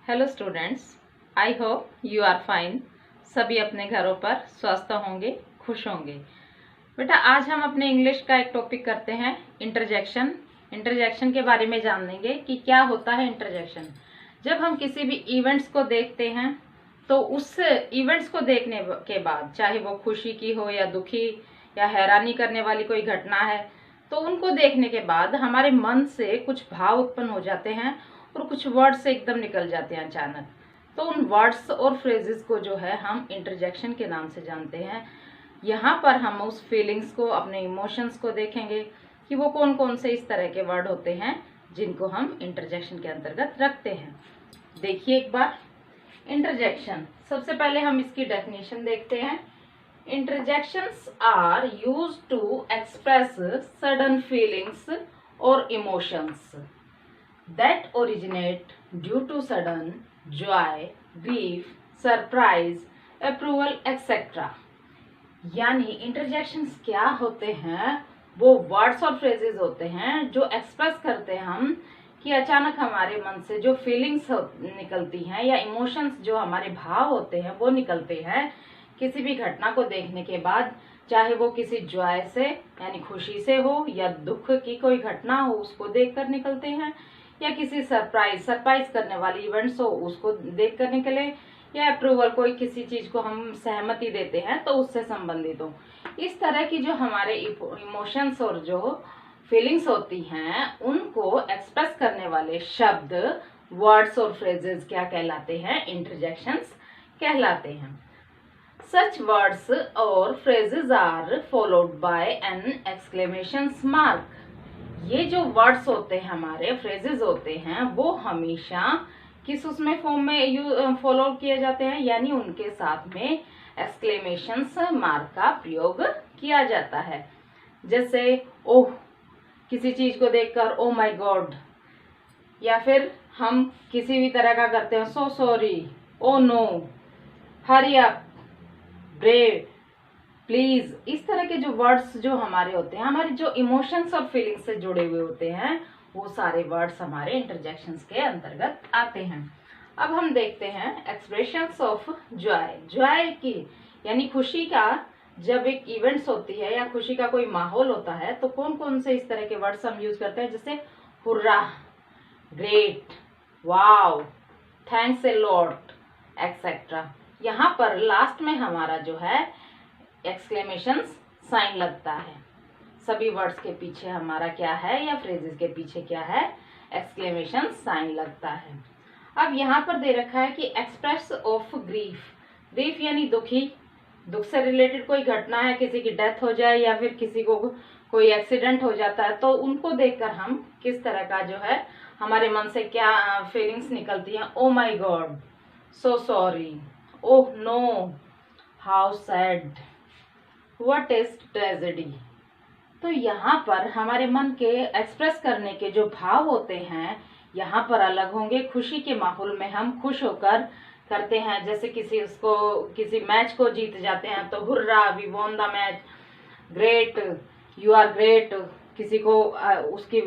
Hello students, I hope you are fine. सभी अपने घरों पर स्वस्थ होंगे, खुश होंगे। बेटा, आज हम अपने इंग्लिश का एक टॉपिक करते हैं, इंटरजेक्शन। इंटरजेक्शन के बारे में जानेंगे कि क्या होता है इंटरजेक्शन। जब हम किसी भी इवेंट्स को देखते हैं तो उस इवेंट्स को देखने के बाद, चाहे वो खुशी की हो या दुखी या हैरानी करने वाली कोई घटना है, तो उनको देखने के बाद हमारे मन से कुछ भाव उत्पन्न हो जाते हैं और कुछ वर्ड्स एकदम निकल जाते हैं अचानक। तो उन वर्ड्स और फ्रेजेस को जो है हम इंटरजेक्शन के नाम से जानते हैं। यहाँ पर हम उस फीलिंग्स को, अपने इमोशंस को देखेंगे कि वो कौन कौन से इस तरह के वर्ड होते हैं जिनको हम इंटरजेक्शन के अंतर्गत रखते हैं। देखिए एक बार इंटरजेक्शन। सबसे पहले हम इसकी डेफिनेशन देखते हैं। Interjections are used to express sudden feelings और emotions that originate due to sudden joy, grief, surprise, approval, etc. यानी इंटरजेक्शंस क्या होते हैं? वो वर्ड्स और फ्रेजेस होते हैं जो एक्सप्रेस करते हैं हम कि अचानक हमारे मन से जो फीलिंग्स निकलती हैं या इमोशंस, जो हमारे भाव होते हैं वो निकलते हैं किसी भी घटना को देखने के बाद, चाहे वो किसी जॉय से यानी खुशी से हो या दुख की कोई घटना हो उसको देखकर निकलते हैं, या किसी सरप्राइज करने वाली इवेंट्स हो उसको देख कर निकले, या अप्रूवल, कोई किसी चीज को हम सहमति देते हैं तो उससे संबंधित हो। इस तरह की जो हमारे इमोशंस और जो फीलिंग्स होती हैं उनको एक्सप्रेस करने वाले शब्द, वर्ड्स और फ्रेजेस क्या कहलाते हैं? इंटरजेक्शंस कहलाते हैं। सच वर्ड्स और phrases are followed by an exclamation mark. ये जो वर्ड्स होते हैं, हमारे फ्रेजेस होते हैं, वो हमेशा किस उसमें फॉर्म में फॉलो किए जाते हैं, यानी उनके साथ में एक्सक्लेमेशन मार्क का प्रयोग किया जाता है। जैसे ओह, किसी चीज को देखकर ओ माय गॉड, या फिर हम किसी भी तरह का करते हैं so sorry, oh no, hurry up, brave, please. इस तरह के जो वर्ड्स जो हमारे होते हैं, हमारे जो इमोशंस और फीलिंग्स से जुड़े हुए होते हैं, वो सारे वर्ड्स हमारे इंटरजेक्शंस के अंतर्गत आते हैं। अब हम देखते हैं एक्सप्रेशंस ऑफ जॉय। जॉय की यानी खुशी का जब एक इवेंट्स होती है या खुशी का कोई माहौल होता है तो कौन कौन से इस तरह के वर्ड्स हम यूज करते हैं? जैसे hurrah, great, wow, thanks a lot, etcetera. यहाँ पर लास्ट में हमारा जो है एक्सक्लेमेशन साइन लगता है। सभी वर्ड्स के पीछे हमारा क्या है, या फ्रेजेस के पीछे क्या है? एक्सक्लेमेशन साइन लगता है। अब यहाँ पर दे रखा है कि एक्सप्रेस ऑफ ग्रीफ। ग्रीफ यानी दुखी, दुख से रिलेटेड कोई घटना है, किसी की डेथ हो जाए या फिर किसी को कोई एक्सीडेंट हो जाता है, तो उनको देखकर हम किस तरह का जो है हमारे मन से क्या फीलिंग्स निकलती हैं? Oh my god, so sorry, oh no, how sad, what is tragedy. तो यहाँ पर हमारे मन के एक्सप्रेस करने के जो भाव होते हैं यहाँ पर अलग होंगे। खुशी के माहौल में हम खुश होकर करते हैं, जैसे किसी मैच को जीत जाते हैं तो hurray, we won the match, great, you are great, किसी को उसकी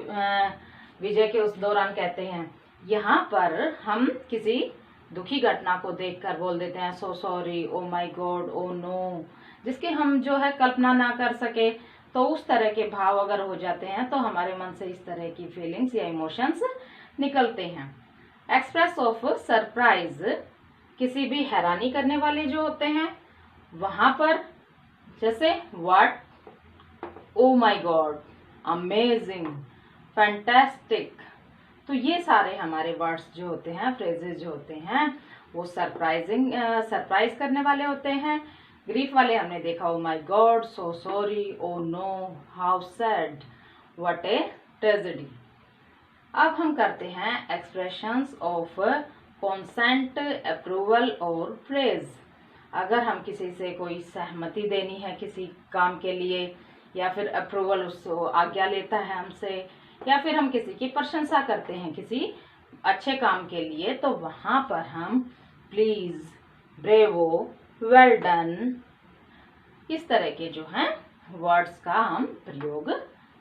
विजय के उस दौरान कहते हैं। यहाँ पर हम किसी दुखी घटना को देखकर बोल देते हैं so sorry, O my God, oh no, जिसके हम जो है कल्पना ना कर सके। तो उस तरह के भाव अगर हो जाते हैं तो हमारे मन से इस तरह की फीलिंग्स या इमोशंस निकलते हैं। एक्सप्रेस ऑफ सरप्राइज, किसी भी हैरानी करने वाले जो होते हैं वहां पर, जैसे what, oh my God, amazing, fantastic. तो ये सारे हमारे वर्ड्स जो होते हैं, फ्रेजेस जो होते हैं, वो सरप्राइज करने वाले होते हैं। ग्रीफ वाले हमने देखा oh my god, so sorry, oh no, how sad, what a tragedy. अब हम करते हैं एक्सप्रेशंस ऑफ कॉन्सेंट, अप्रूवल और प्रेज। अगर हम किसी से कोई सहमति देनी है किसी काम के लिए, या फिर अप्रूवल, उसको आज्ञा लेता है हमसे, या फिर हम किसी की प्रशंसा करते हैं किसी अच्छे काम के लिए, तो वहां पर हम प्लीज, ब्रेवो, वेल डन, इस तरह के जो हैं वर्ड्स का हम प्रयोग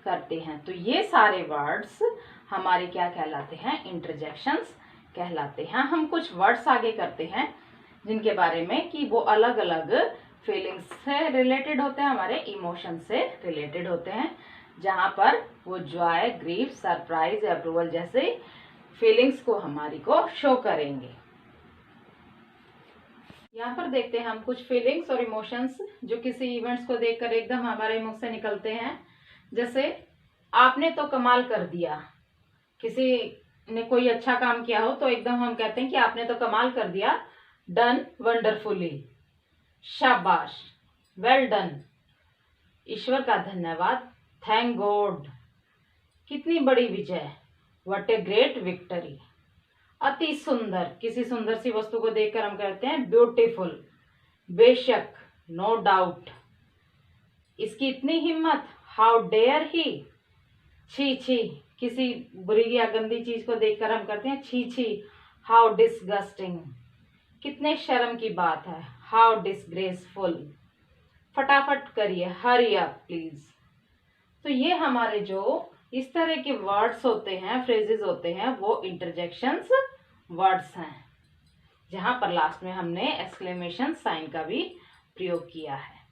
करते हैं। तो ये सारे वर्ड्स हमारे क्या कहलाते हैं? इंटरजेक्शंस कहलाते हैं। हम कुछ वर्ड्स आगे करते हैं जिनके बारे में कि वो अलग अलग फीलिंग्स से रिलेटेड होते हैं, हमारे इमोशन से रिलेटेड होते हैं, जहां पर वो जॉय, ग्रीफ, सरप्राइज, अप्रूवल जैसे फीलिंग्स को हमारी को शो करेंगे। यहाँ पर देखते हैं हम कुछ फीलिंग्स और इमोशंस जो किसी इवेंट्स को देखकर एकदम हमारे मुंह से निकलते हैं। जैसे आपने तो कमाल कर दिया, किसी ने कोई अच्छा काम किया हो तो एकदम हम कहते हैं कि आपने तो कमाल कर दिया, डन वंडरफुली, शाबाश, वेल डन, ईश्वर का धन्यवाद, थैंक गॉड, कितनी बड़ी विजय, व्हाट ए ग्रेट विक्ट्री, अति सुंदर, किसी सुंदर सी वस्तु को देखकर हम कहते हैं ब्यूटीफुल, बेशक, नो डाउट, इसकी इतनी हिम्मत, हाउ डेयर ही, छी छी, किसी बुरी या गंदी चीज को देखकर हम कहते हैं छी छी, हाउ डिसगस्टिंग, कितने शर्म की बात है, हाउ डिसग्रेसफुल, फटाफट करिए, हरी अप प्लीज। तो ये हमारे जो इस तरह के वर्ड्स होते हैं, फ्रेजेस होते हैं, वो इंटरजेक्शंस वर्ड्स हैं, जहां पर लास्ट में हमने एक्सक्लेमेशन साइन का भी प्रयोग किया है।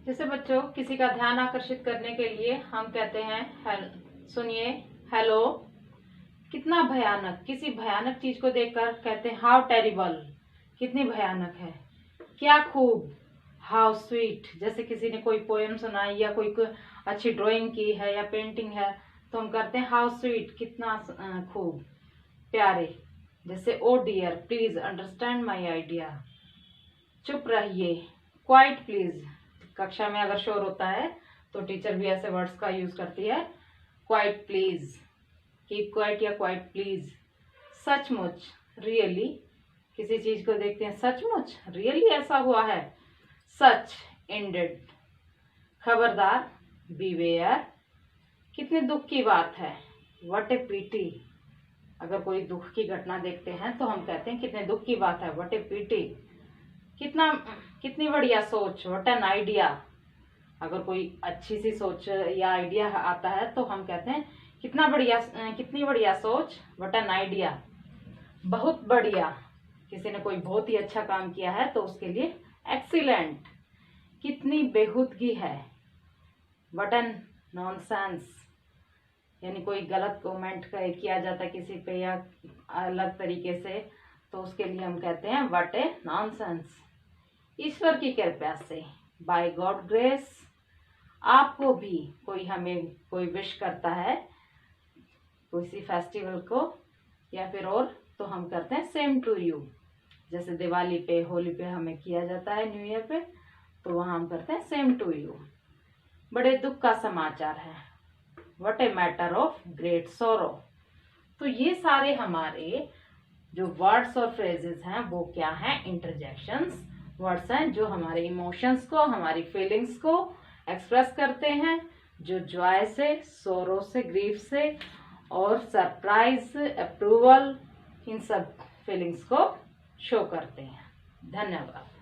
जैसे बच्चों किसी का ध्यान आकर्षित करने के लिए हम कहते हैं सुनिए, हेलो, कितना भयानक, किसी भयानक चीज को देखकर कहते हैं हाउ टेरिबल, कितनी भयानक है, क्या खूब, हाउ स्वीट, जैसे किसी ने कोई पोएम सुनाई या कोई अच्छी ड्राइंग की है या पेंटिंग है तो हम करते हैं हाउ स्वीट, कितना खूब, प्यारे। जैसे oh dear, please understand my idea, चुप रहिए, क्वाइट प्लीज, कक्षा में अगर शोर होता है तो टीचर भी ऐसे वर्ड्स का यूज करती है, क्वाइट प्लीज, कीप क्वाइट या क्वाइट प्लीज, सचमुच, रियली, किसी चीज को देखते हैं सचमुच, रियली ऐसा हुआ है, सच, इंडेड, खबरदार, बीवेयर, कितने दुख की बात है, व्हाट ए पीटी, अगर कोई दुख की घटना देखते हैं तो हम कहते हैं कितने दुख की बात है, व्हाट ए पीटी, कितनी बढ़िया सोच, व्हाट एन आइडिया, अगर कोई अच्छी सी सोच या आइडिया आता है तो हम कहते हैं कितनी बढ़िया सोच, व्हाट एन आइडिया, बहुत बढ़िया, किसी ने कोई बहुत ही अच्छा काम किया है तो उसके लिए एक्सीलेंट, कितनी बेहूदगी है, व्हाट एन नॉनसेंस, यानी कोई गलत कमेंट किया जाता है किसी पे या अलग तरीके से तो उसके लिए हम कहते हैं व्हाट ए नॉनसेंस। ईश्वर की कृपा से, बाय गॉड ग्रेस, आपको भी हमें कोई विश करता है किसी फेस्टिवल को या फिर और तो हम करते हैं सेम टू यू, जैसे दिवाली पे, होली पे हमें किया जाता है, न्यू ईयर पे, तो वहां हम करते हैं सेम टू यू। बड़े दुख का समाचार है, what a matter of great सोरो। तो ये सारे हमारे जो वर्ड्स और फ्रेजेस हैं वो क्या हैं, इंटरजेक्शंस वर्ड्स हैं जो हमारे इमोशंस को, हमारी फीलिंग्स को एक्सप्रेस करते हैं, जो जॉय से, सोरो से, ग्रीफ से और सरप्राइज, अप्रूवल, इन सब फीलिंग्स को शो करते हैं। धन्यवाद।